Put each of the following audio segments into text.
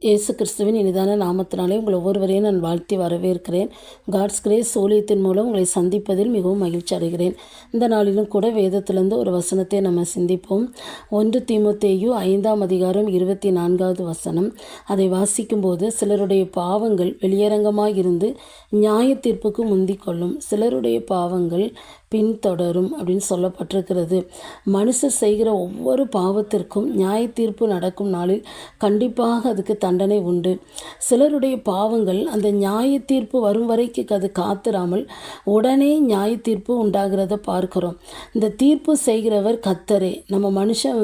இயேசு கிறிஸ்துவின் இனிதான நாமத்தினாலே உங்கள் ஒவ்வொருவரையும் நான் வாழ்த்தி வரவேற்கிறேன். காட்ஸ் கிரேஸ் ஊழியத்தின் மூலம் உங்களை சந்திப்பதில் மிகவும் மகிழ்ச்சி அடைகிறேன். இந்த நாளிலும் கூட வேதத்திலிருந்து ஒரு வசனத்தை நம்ம சிந்திப்போம். 1 தீமோத்தேயு 5ஆம் அதிகாரம் 24வது வசனம். அதை வாசிக்கும்போது, சிலருடைய பாவங்கள் வெளியரங்கமாக இருந்து நியாய தீர்ப்புக்கு முந்திக் கொள்ளும், சிலருடைய பாவங்கள் பின்தொடரும் அப்படின்னு சொல்லப்பட்டிருக்கிறது. மனுஷர் செய்கிற ஒவ்வொரு பாவத்திற்கும் நியாய தீர்ப்பு நடக்கும் நாளில் கண்டிப்பாக அதுக்கு தண்டனை உண்டு. சிலருடைய பாவங்கள் அந்த நியாய தீர்ப்பு வரும் வரைக்கும் அது காத்திராமல் உடனே நியாய தீர்ப்பு உண்டாகிறத பார்க்கிறோம். இந்த தீர்ப்பு செய்கிறவர் கர்த்தரே. நம்ம மனுஷன்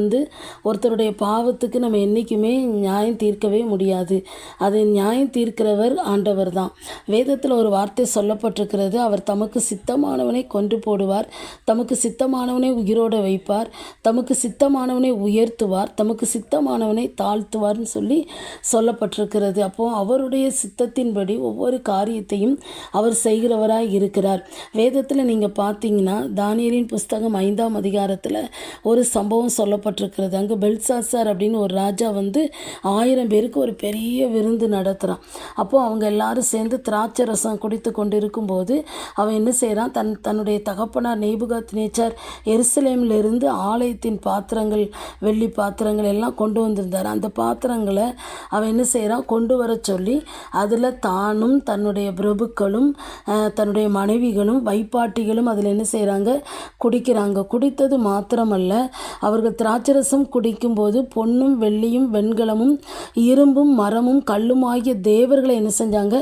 ஒருத்தருடைய பாவத்துக்கு நம்ம என்றைக்குமே நியாயம் தீர்க்கவே முடியாது. அதை நியாயம் தீர்க்கிறவர் ஆண்டவர் தான். வேதத்தில் ஒரு வார்த்தை சொல்லப்பட்டிருக்கிறது, அவர் தமக்கு சித்தமானவனை கொன்று போடுவார், தமக்கு சித்தமானவனை உயிரோடு வைப்பார், தமக்கு சித்தமானவனை உயர்த்துவார், தமக்கு சித்தமானவனை தாழ்த்துவார்னு சொல்லப்பட்டிருக்கிறது. அப்போ அவருடைய சித்தத்தின்படி ஒவ்வொரு காரியத்தையும் அவர் செய்கிறவராய் இருக்கிறார். வேதத்தில் நீங்கள் பார்த்தீங்கன்னா தானியேலின் புஸ்தகம் 5ஆம் அதிகாரத்தில் ஒரு சம்பவம் சொல்லப்பட்டிருக்கிறது. அங்கே பெல்சாசார் அப்படின்னு ஒரு ராஜா 1000 பேருக்கு ஒரு பெரிய விருந்து நடத்துகிறான். அப்போது அவங்க எல்லாரும் சேர்ந்து திராட்சை ரசம் குடித்து கொண்டு இருக்கும்போது அவன் என்ன செய்கிறான், தன்னுடைய தகப்பனார் நேபுகாத்நேச்சார் எருசலேமிலிருந்து ஆலயத்தின் பாத்திரங்கள், வெள்ளி பாத்திரங்கள் எல்லாம் கொண்டு வந்திருந்தார். அந்த பாத்திரங்களை அவன் என்ன செய்கிறான், கொண்டு வர சொல்லி அதில் தானும் தன்னுடைய பிரபுக்களும் தன்னுடைய மனைவிகளும் வைப்பாட்டிகளும் அதில் என்ன செய்கிறாங்க, குடிக்கிறாங்க. குடித்தது மாத்திரமல்ல, அவர்கள் திராட்சரசம் குடிக்கும்போது பொன்னும் வெள்ளியும் வெண்கலமும் இரும்பும் மரமும் கல்லும் ஆகிய தேவர்களை என்ன செஞ்சாங்க,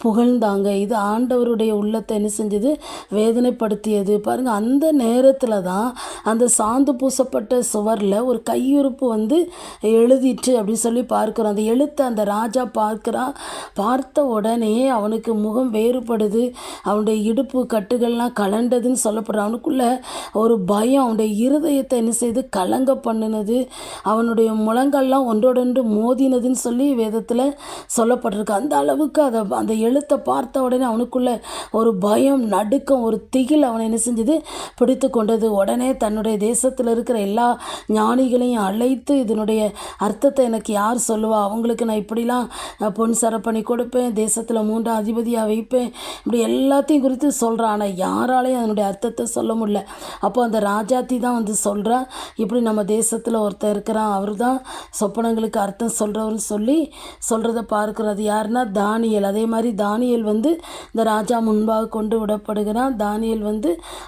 புகழ்ந்தாங்க. இது ஆண்டவருடைய உள்ளத்தை என்ன செஞ்சது, வேதனைப்படுத்தியது. பாருங்கள், அந்த நேரத்தில் தான் அந்த சாந்து பூசப்பட்ட சுவரில் ஒரு கையுறுப்பு எழுதிட்டு அப்படின்னு சொல்லி பார்க்குறோம். அந்த எழுத்தை அந்த ராஜா பார்க்குறான். பார்த்த உடனே அவனுக்கு முகம் வேறுபடுது, அவனுடைய இடுப்பு கட்டுகள்லாம் கலண்டதுன்னு சொல்லப்படுற அவனுக்குள்ள ஒரு பயம் அவனுடைய இருதயத்தை என்ன செய்து கலங்க பண்ணினது, அவனுடைய முழங்கள்லாம் ஒன்றோடொன்று மோதினதுன்னு சொல்லி வேதத்தில் சொல்லப்பட்டிருக்கு. அந்த அளவுக்கு அந்த எழுத்தை பார்த்த உடனே அவனுக்குள்ள ஒரு பயம், நடுக்கம், ஒரு திகில் அவனை என்ன செஞ்சது, பிடித்து கொண்டது. உடனே தன்னுடைய தேசத்தில் இருக்கிற எல்லா ஞானிகளையும் அழைத்து, இதனுடைய அர்த்தத்தை எனக்கு யார் சொல்லுவா, அவங்களுக்கு நான் இப்படிலாம் பொன் சரப்பணி கொடுப்பேன், தேசத்தில் 3 அதிபதியாக வைப்பேன், இப்படி எல்லாத்தையும் குறித்து சொல்கிறான். ஆனால் யாராலையும் அதனுடைய அர்த்தத்தை சொல்ல முடியல. அப்போ அந்த ராஜாத்தி தான் சொல்கிறா, இப்படி நம்ம தேசத்தில் ஒருத்தர் இருக்கிறான், அவர் தான் சொப்பனங்களுக்கு அர்த்தம் சொல்கிறவர்னு சொல்லி சொல்கிறத பார்க்குறது. யாருன்னா தானியேல். அதே மாதிரி தானியேல் இந்த ராஜா முன்பாக கொண்டு விடப்படுகிறான். தானியேல்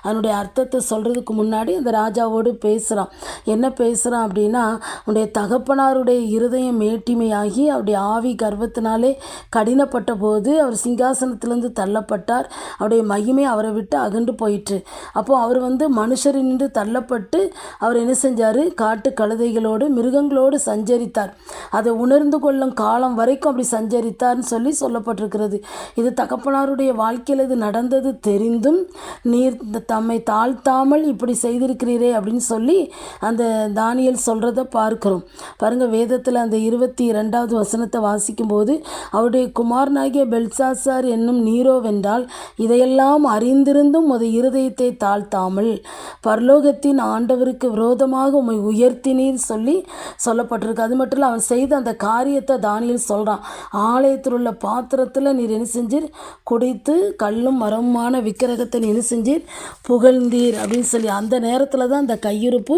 அதனுடைய அர்த்தத்தை சொல்கிறதுக்கு முன்னாடி அந்த ராஜாவோடு பேசுகிறான். என்ன பேசுகிறான் அப்படின்னா, உன்னுடைய தகப்பனாருடைய இருதயம் மேட்டிமையாகி அவருடைய ஆவி கர்வத்தினாலே கடினப்பட்ட போது அவர் சிங்காசனத்திலிருந்து தள்ளப்பட்டார், அவருடைய மகிமை அவரை விட்டு அகன்று போயிற்று. அப்போது அவர் மனுஷரினின்று தள்ளப்பட்டு அவர் என்ன செஞ்சார், காட்டு கழுதைகளோடு மிருகங்களோடு சஞ்சரித்தார். அதை உணர்ந்து கொள்ளும் காலம் வரைக்கும் அப்படி சஞ்சரித்தார்னு சொல்லப்பட்டிருக்கிறது. இது தகப்பனாருடைய வாழ்க்கையில் இது நடந்தது தெரிந்தும் நீர் தம்மை தாழ்த்தாமல் இப்படி செய்திருக்கிறீரே அப்படின்னு சொல்லி அந்த தானியேல் சொல்கிறத பார்க்கிறோம். பாருங்கள், வேதத்தில் அந்த 22வது வசனத்தை வாசிக்கும்போது, அவருடைய குமாரனாகிய பெல்சாசார் என்னும் நீரோவென்றால் இதையெல்லாம் அறிந்திருந்தும் உமது இருதயத்தை தாழ்த்தாமல் பரலோகத்தின் ஆண்டவருக்கு விரோதமாக உம்மை உயர்த்தினீர் சொல்லப்பட்டிருக்கு. அது மட்டும் இல்லை, அவன் செய்த அந்த காரியத்தை தானியேல் சொல்கிறான். ஆலயத்தில் உள்ள பாத்திரத்தில் நீர் என்ன செஞ்சீர், குடித்து கல்லும் மரமுமான விக்கிரகத்தை என்ன செஞ்சீர், புகழ்ந்தீர் அப்படின்னு சொல்லி அந்த நேரத்தில் தான் அந்த கையிருப்பு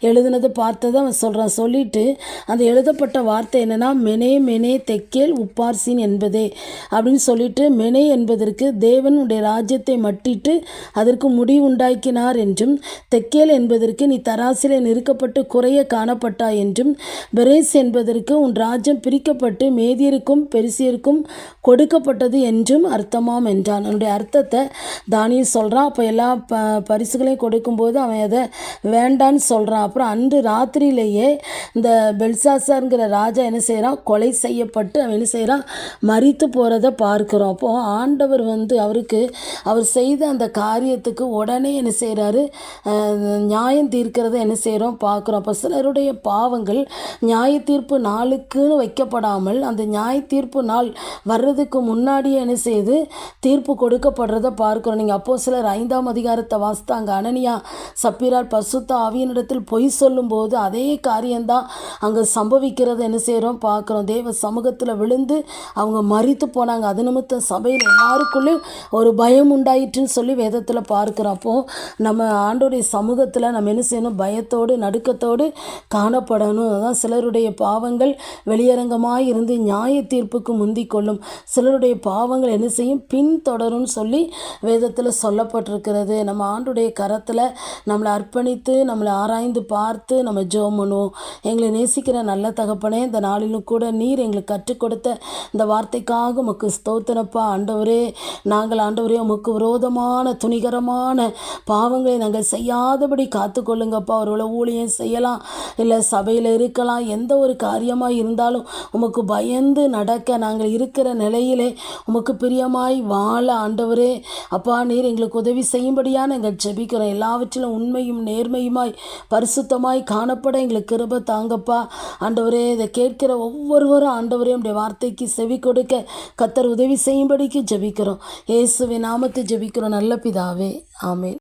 எழுதினதை பார்த்ததை அவன் சொல்கிறான். சொல்லிட்டு அந்த எழுதப்பட்ட வார்த்தை என்னென்னா, மெனே மெனே தெக்கேல் உப்பார்சின் என்பதே அப்படின்னு சொல்லிட்டு, மெனே என்பதற்கு தேவனுடைய ராஜ்யத்தை மட்டிட்டு அதற்கு முடிவு உண்டாக்கினார் என்றும், தெக்கேல் என்பதற்கு நீ தராசிலே நிறுக்கப்பட்டு குறைய காணப்பட்டாய் என்றும், பெரேஸ் என்பதற்கு உன் ராஜ்யம் பிரிக்கப்பட்டு மேதியருக்கும் பெரிசியருக்கும் கொடுக்கப்பட்டது என்றும் அர்த்தமாம் என்றான். அவனுடைய அர்த்தத்தை தானியேல் சொல்கிறான். அப்போ எல்லா பரிசுகளையும் கொடுக்கும்போது அவன் அதை வேண்டான்னு சொல்கிறான். அப்புறம் அன்று ராத்திரியிலேயே இந்த பெல்சாசாருங்கிற ராஜா என்ன செய்கிறான், கொலை செய்யப்பட்டு அவன் என்ன செய்கிறான், மரித்து போகிறத பார்க்குறோம். அப்போது ஆண்டவர் அவருக்கு அவர் செய்த அந்த காரியத்துக்கு உடனே என்ன செய்கிறாரு, நியாயம் தீர்க்கிறத என்ன செய்கிறோம் பார்க்குறோம். அப்போ சிலருடைய பாவங்கள் நியாய தீர்ப்பு நாளுக்குன்னு வைக்கப்படாமல் அந்த நியாய தீர்ப்பு நாள் வர்றதுக்கு முன்னாடியே என்ன செய்யுது, தீர்ப்பு கொடுக்கப்படுறத பார்க்குறோம். நீங்கள் அப்போஸ்தலர் 5ஆம் அதிகாரத்தை வாசித்து அங்கே அனனியா சப்பீரால் பரிசுத்த ஆவியினிடத்தில் பொய் சொல்லும்போது அதே காரியம்தான் அங்கே சம்பவிக்கிறது என்ன செய்கிறோம் பார்க்குறோம். தேவ சமூகத்தில் விழுந்து அவங்க மரித்து போனாங்க. அது நிமித்தம் சபையில் எல்லாருக்குள்ளேயும் ஒரு பயம் உண்டாயிற்றுன்னு சொல்லி வேதத்தில் பார்க்குறோம். அப்போது நம்ம ஆண்டோடைய சமூகத்தில் நம்ம என்ன செய்யணும்? பயத்தோடு நடுக்கத்தோடு காணப்படணும். அதான் சிலருடைய பாவங்கள் வெளியரங்கமாக இருந்து நியாய தீர்ப்புக்கு முந்திக் கொள்ளும், சிலருடைய பாவங்கள் என்ன செய்யும்? பின்தொடரும்னு சொல்லி வேதத்தில் சொல்லப்பட்டிருக்கிறது. நம்ம ஆண்டுடைய கரத்தில் நம்மளை அர்ப்பணித்து நம்மளை ஆராய்ந்து பார்த்து நம்ம ஜெபம் பண்ணுவோம். எங்களை நேசிக்கிற நல்ல தகப்பனே, இந்த நாளிலும் கூட நீர் எங்களுக்கு கற்றுக் கொடுத்த இந்த வார்த்தைக்காக உமக்கு ஸ்தோத்திரப்பா. ஆண்டவரே, நாங்கள் ஆண்டவரே உமக்கு விரோதமான துணிகரமான பாவங்களை நாங்கள் செய்யாதபடி காத்துக்கொள்ளுங்கப்பா. ஒருவேளை ஊழியம் செய்யலாம், இல்லை சபையில் இருக்கலாம், எந்த ஒரு காரியமாக இருந்தாலும் உமக்கு பயந்து நடக்க நாங்கள் இருக்கிற நிலையிலே உமக்கு பிரியமாய் வாழ ஆண்டவரே அப்பா நீர் எங்களுக்கு உதவி செய்யும்படியாக நாங்கள் ஜெபிக்கிறோம். எல்லாவற்றிலும் உண்மையும் நேர்மையுமாய் பரிசுத்தமாய் காணப்பட எங்களுக்கு கிருபை தாங்கப்பா. ஆண்டவரே, இதை கேட்கிற ஒவ்வொருவரும் ஆண்டவரே உம்முடைய வார்த்தைக்கு செவி கொடுக்க கர்த்தர் உதவி செய்யும்படிக்கு ஜெபிக்கிறோம். இயேசுவின் நாமத்தை ஜெபிக்கிறோம் நல்ல பிதாவே, ஆமென்.